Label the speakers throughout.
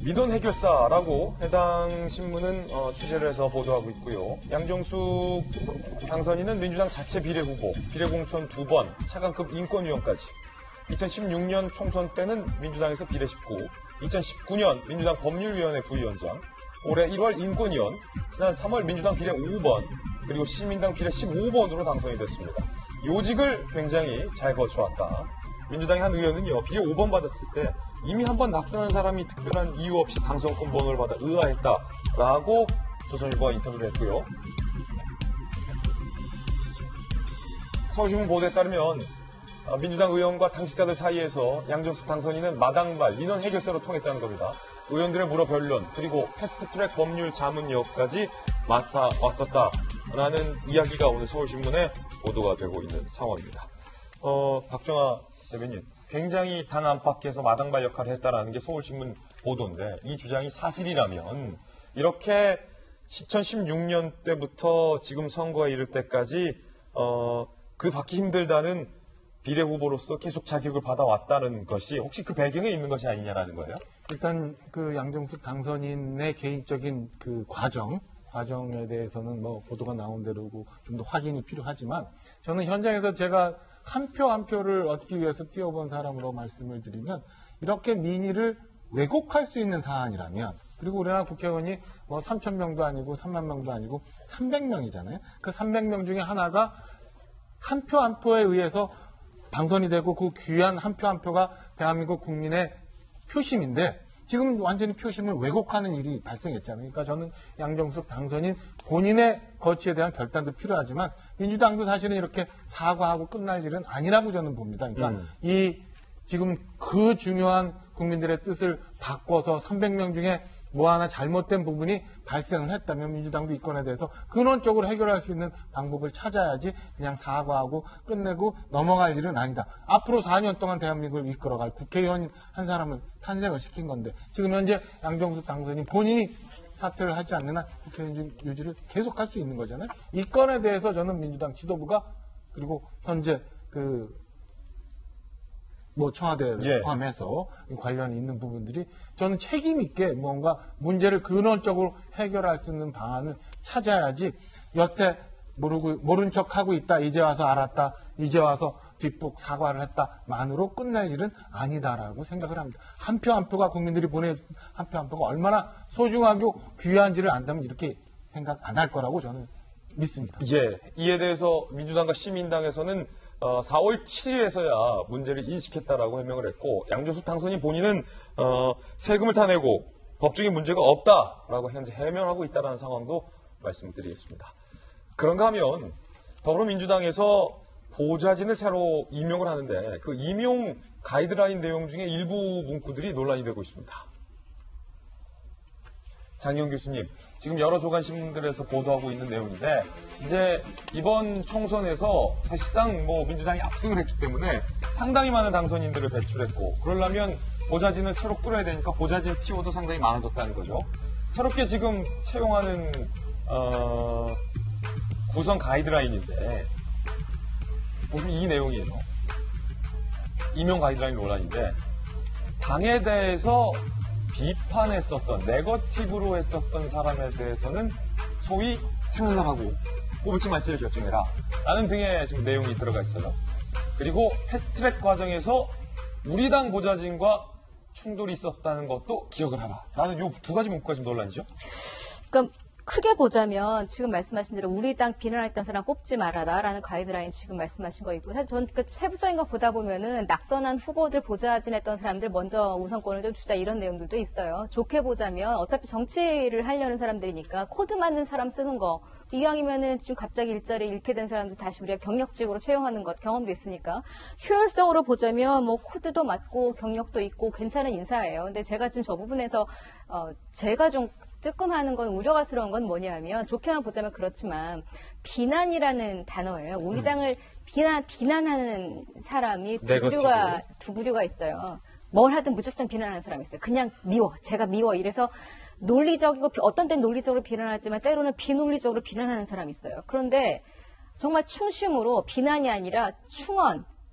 Speaker 1: 민원 해결사라고 해당 신문은 취재를 해서 보도하고 있고요. 양정숙 당선인은 민주당 자체 비례후보, 비례공천 2번, 차관급 인권위원까지. 2016년 총선 때는 민주당에서 비례 19, 2019년 민주당 법률위원회 부위원장, 올해 1월 인권위원, 지난 3월 민주당 비례 5번, 그리고 시민당 비례 15번으로 당선이 됐습니다. 요직을 굉장히 잘 거쳐왔다. 민주당의 한 의원은요, 비례 5번 받았을 때 이미 한번 낙선한 사람이 특별한 이유 없이 당선권 번호를 받아 의아했다라고 조선일보와 인터뷰를 했고요. 서울신문 보도에 따르면 민주당 의원과 당직자들 사이에서 양정숙 당선인은 마당발, 민원 해결사로 통했다는 겁니다. 의원들의 물어 변론, 그리고 패스트트랙 법률 자문역까지 맡아왔었다라는 이야기가 오늘 서울신문에 보도가 되고 있는 상황입니다. 박정아 대변인, 굉장히 당 안팎에서 마당발 역할을 했다라는 게 서울신문 보도인데, 이 주장이 사실이라면 이렇게 2016년 때부터 지금 선거에 이를 때까지 그 받기 힘들다는 비례 후보로서 계속 자격을 받아왔다는 것이 혹시 그 배경에 있는 것이 아니냐라는 거예요?
Speaker 2: 일단 그 양정숙 당선인의 개인적인 그 과정에 대해서는 뭐 보도가 나온 대로고 좀 더 확인이 필요하지만, 저는 현장에서 제가 한 표 한 표를 얻기 위해서 뛰어본 사람으로 말씀을 드리면, 이렇게 민의를 왜곡할 수 있는 사안이라면, 그리고 우리나라 국회의원이 뭐 3,000명도 아니고 3만 명도 아니고 300명이잖아요. 그 300명 중에 하나가 한 표 한 표에 의해서 당선이 되고, 그 귀한 한 표 한 표가 대한민국 국민의 표심인데 지금 완전히 표심을 왜곡하는 일이 발생했잖아요. 그러니까 저는 양정숙 당선인 본인의 거취에 대한 결단도 필요하지만, 민주당도 사실은 이렇게 사과하고 끝날 일은 아니라고 저는 봅니다. 그러니까 이 지금 그 중요한 국민들의 뜻을 바꿔서 300명 중에 뭐 하나 잘못된 부분이 발생을 했다면 민주당도 이건에 대해서 근원적으로 해결할 수 있는 방법을 찾아야지, 그냥 사과하고 끝내고 넘어갈 일은 아니다. 앞으로 4년 동안 대한민국을 이끌어갈 국회의원 한 사람을 탄생을 시킨 건데, 지금 현재 양정숙 당선인 본인이 사퇴를 하지 않는 한 국회의원 유지를 계속할 수 있는 거잖아요. 이 건에 대해서 저는 민주당 지도부가, 그리고 현재 청와대를 포함해서 관련이 있는 부분들이, 저는 책임 있게 뭔가 문제를 근원적으로 해결할 수 있는 방안을 찾아야지, 여태 모른 척하고 있다, 이제 와서 알았다, 이제 와서 뒷북 사과를 했다만으로 끝날 일은 아니다라고 생각을 합니다. 한 표 한 표가, 국민들이 보내준 한 표 한 표가 얼마나 소중하고 귀한지를 안다면 이렇게 생각 안 할 거라고 저는 믿습니다.
Speaker 1: 예, 이에 대해서 민주당과 시민당에서는 4월 7일에서야 문제를 인식했다라고 해명을 했고, 양정숙 당선인 본인은 세금을 타내고 법적인 문제가 없다라고 현재 해명하고 있다는 상황도 말씀드리겠습니다. 그런가 하면 더불어민주당에서 보좌진을 새로 임용을 하는데, 그 임용 가이드라인 내용 중에 일부 문구들이 논란이 되고 있습니다. 장희영 교수님, 지금 여러 조간신문들에서 보도하고 있는 내용인데, 이제 이번 총선에서 사실상 민주당이 압승을 했기 때문에 상당히 많은 당선인들을 배출했고, 그러려면 보좌진을 새로 꾸려야 되니까 보좌진 티오도 상당히 많아졌다는 거죠. 새롭게 지금 채용하는 구성 가이드라인인데, 보시면 이 내용이에요. 임용 가이드라인 논란인데, 당에 대해서 비판했었던, 네거티브로 했었던 사람에 대해서는 소위 생각하고 뽑을지 말지를 결정해라 라는 등의 지금 내용이 들어가 있어요. 그리고 패스트트랙 과정에서 우리 당 보좌진과 충돌이 있었다는 것도 기억을 하라 라는 이 두 가지 문구가 지금 논란이죠.
Speaker 3: 그러니까 크게 보자면 지금 말씀하신 대로 우리 당 비난했던 사람 뽑지 말아라라는 가이드라인 지금 말씀하신 거 있고, 사실 저는 그 세부적인 거 보다 보면은 낙선한 후보들 보좌진했던 사람들 먼저 우선권을 좀 주자, 이런 내용들도 있어요. 좋게 보자면 어차피 정치를 하려는 사람들이니까 코드 맞는 사람 쓰는 거, 이왕이면은 지금 갑자기 일자리 잃게 된 사람들 다시 우리가 경력직으로 채용하는 것 경험도 있으니까, 효율성으로 보자면 코드도 맞고 경력도 있고 괜찮은 인사예요. 근데 제가 지금 저 부분에서 제가 좀 뜨끔하는 건, 우려가스러운 건 뭐냐면, 좋게만 보자면 그렇지만 비난이라는 단어예요. 우리 당을 비난하는 사람이 두 부류가 있어요. 뭘 하든 무조건 비난하는 사람이 있어요. 그냥 미워, 제가 미워, 이래서 논리적이고, 어떤 때는 논리적으로 비난하지만 때로는 비논리적으로 비난하는 사람이 있어요. 그런데 정말 충심으로 비난이 아니라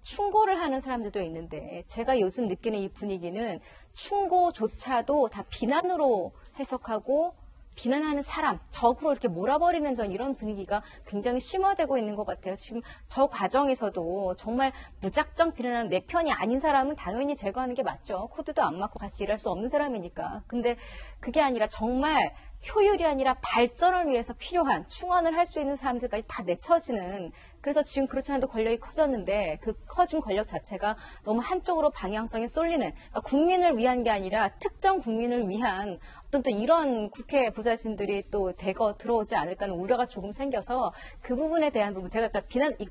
Speaker 3: 충고를 하는 사람들도 있는데, 제가 요즘 느끼는 이 분위기는 충고조차도 다 비난으로 해석하고 비난하는 사람, 적으로 이렇게 몰아버리는 전 이런 분위기가 굉장히 심화되고 있는 것 같아요. 지금 저 과정에서도 정말 무작정 비난하는 내 편이 아닌 사람은 당연히 제거하는 게 맞죠. 코드도 안 맞고 같이 일할 수 없는 사람이니까. 근데 그게 아니라 정말 효율이 아니라 발전을 위해서 필요한 충원을 할 수 있는 사람들까지 다 내쳐지는, 그래서 지금 그렇지 않아도 권력이 커졌는데 그 커진 권력 자체가 너무 한쪽으로 방향성이 쏠리는, 그러니까 국민을 위한 게 아니라 특정 국민을 위한 어떤 또 이런 국회 부자신들이 또 대거 들어오지 않을까 하는 우려가 조금 생겨서 그 부분에 대한 부분, 제가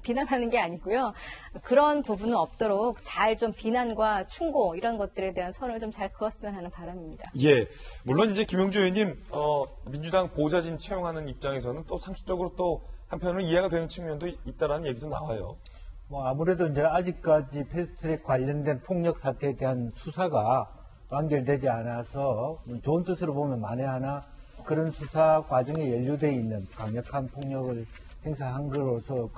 Speaker 3: 비난하는 게 아니고요. 그런 부분은 없도록 잘 좀 비난과 충고 이런 것들에 대한 선을 좀 잘 그었으면 하는 바람입니다.
Speaker 1: 예. 물론 이제 김용주 의원님, 민주당 보좌진 채용하는 입장에서는 또 상식적으로 또 한편으로 이해가 되는 측면도 있다라는 얘기도 나와요.
Speaker 4: 뭐 아무래도 이제 아직까지 패스트트랙 관련된 폭력 사태에 대한 수사가 완결되지 않아서 좋은 뜻으로 보면 만에 하나 그런 수사 과정에 연루되어 있는 강력한 폭력을 행사한 거로서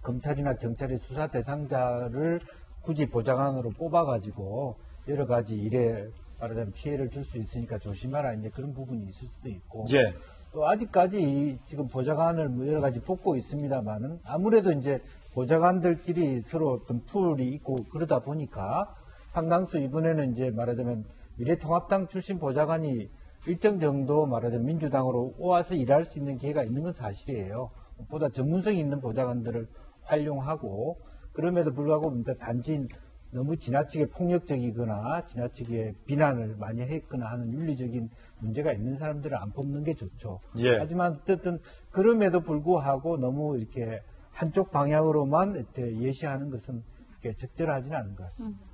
Speaker 4: 검찰이나 경찰의 수사 대상자를 굳이 보좌관으로 뽑아가지고 여러 가지 일에 말하자면 피해를 줄 수 있으니까 조심하라, 이제 그런 부분이 있을 수도 있고.
Speaker 1: 예.
Speaker 4: 또 아직까지 지금 보좌관을 뭐 여러 가지 뽑고 있습니다만은 아무래도 이제 보좌관들끼리 서로 어떤 풀이 있고 그러다 보니까 상당수 이번에는 이제 말하자면 미래통합당 출신 보좌관이 일정 정도 말하자면 민주당으로 와서 일할 수 있는 기회가 있는 건 사실이에요. 보다 전문성이 있는 보좌관들을 활용하고, 그럼에도 불구하고 단지 너무 지나치게 폭력적이거나 지나치게 비난을 많이 했거나 하는 윤리적인 문제가 있는 사람들을 안 뽑는 게 좋죠.
Speaker 1: 예.
Speaker 4: 하지만 어쨌든 그럼에도 불구하고 너무 이렇게 한쪽 방향으로만 이렇게 예시하는 것은 이렇게 적절하지는 않은 것 같습니다.